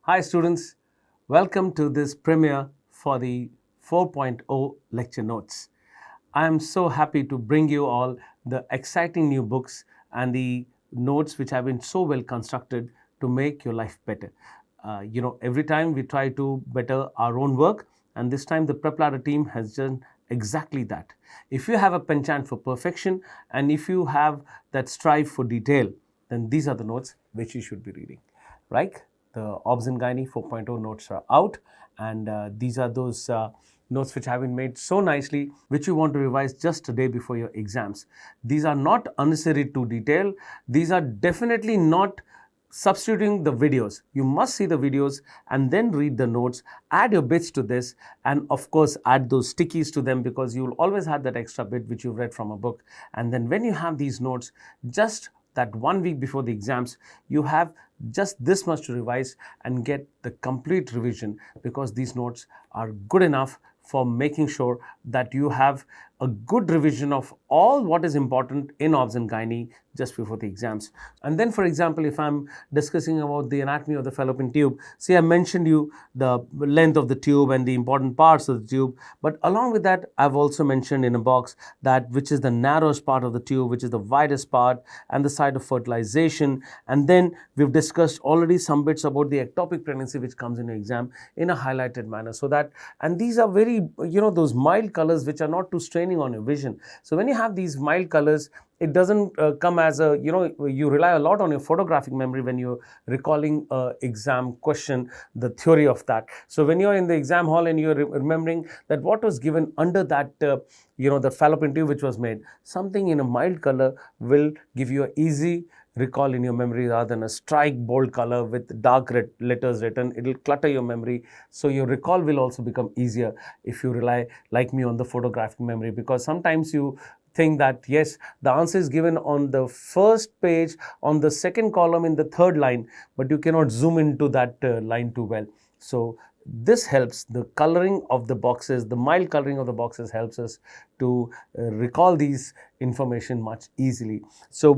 Hi students, welcome to this premiere for the 4.0 lecture notes. I am so happy to bring you all the exciting new books and the notes which have been so well constructed to make your life better. Every time we try to better our own work, and this time the PrepLadder team has done exactly that. If you have a penchant for perfection and if you have that strive for detail, then these are the notes which you should be reading, right? The Obs and Gynae 4.0 notes are out, and these are those notes which have been made so nicely, which you want to revise just a day before your exams. These are not unnecessary to detail. These are definitely not substituting the videos. You must see the videos and then read the notes, add your bits to this, and of course add those stickies to them, because you'll always have that extra bit which you've read from a book. And then when you have these notes, just that 1 week before the exams, you have just this much to revise and get the complete revision, because these notes are good enough for making sure that you have a good revision of all what is important in Obs and Gynae just before the exams. And then, for example, if I'm discussing about the anatomy of the fallopian tube, see, I mentioned you the length of the tube and the important parts of the tube, but along with that, I've also mentioned in a box that which is the narrowest part of the tube, which is the widest part, and the site of fertilization. And then we've discussed already some bits about the ectopic pregnancy, which comes in your exam in a highlighted manner. So that, and these are very, those mild colors which are not too straining on your vision. So when you have these mild colors, it doesn't come as a, you rely a lot on your photographic memory when you're recalling exam question, the theory of that. So when you're in the exam hall and you're remembering that what was given under that, the fallopian tube which was made, something in a mild color will give you an easy recall in your memory rather than a strike bold color with dark red letters written. It will clutter your memory. So your recall will also become easier if you rely, like me, on the photographic memory, because sometimes you think that yes, the answer is given on the first page, on the second column, in the third line, but you cannot zoom into that line too well. So this helps, the coloring of the boxes, the mild coloring of the boxes helps us to recall these information much easily. So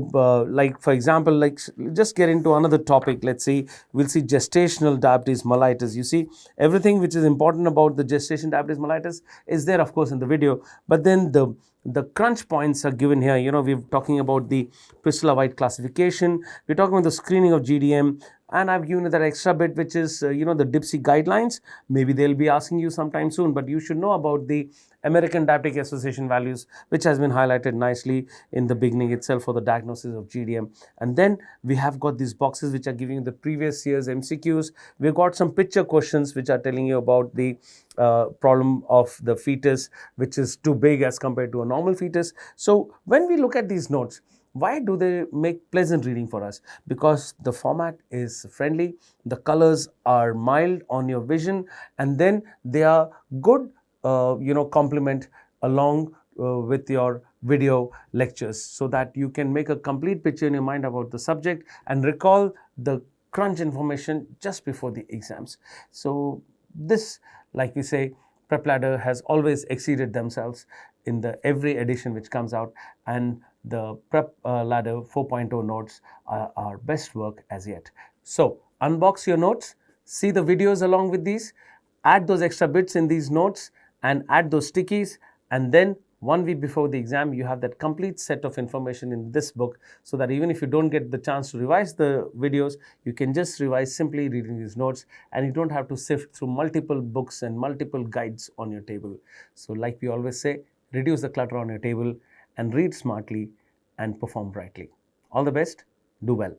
like for example, like just get into another topic. Let's see, we'll see gestational diabetes mellitus. You see, everything which is important about the gestation diabetes mellitus is there, of course, in the video, but then the crunch points are given here. We're talking about the Priscilla-White classification, we're talking about the screening of GDM, and I've given you that extra bit which is, the DIPSI guidelines. Maybe they'll be asking you sometime soon, but you should know about the American Diabetic Association values, which has been highlighted nicely in the beginning itself for the diagnosis of GDM. And then we have got these boxes which are giving you the previous year's MCQs. We've got some picture questions which are telling you about the problem of the fetus, which is too big as compared to a normal fetus. So when we look at these notes, why do they make pleasant reading for us? Because the format is friendly, the colors are mild on your vision, and then they are good, complement along with your video lectures, so that you can make a complete picture in your mind about the subject and recall the crunch information just before the exams. So this, like we say, PrepLadder has always exceeded themselves in the every edition which comes out, and the PrepLadder 4.0 notes are our best work as yet. So unbox your notes, see the videos along with these, add those extra bits in these notes, and add those stickies, and then 1 week before the exam, you have that complete set of information in this book, so that even if you don't get the chance to revise the videos, you can just revise simply reading these notes, and you don't have to sift through multiple books and multiple guides on your table. So like we always say, reduce the clutter on your table and read smartly and perform brightly. All the best. Do well.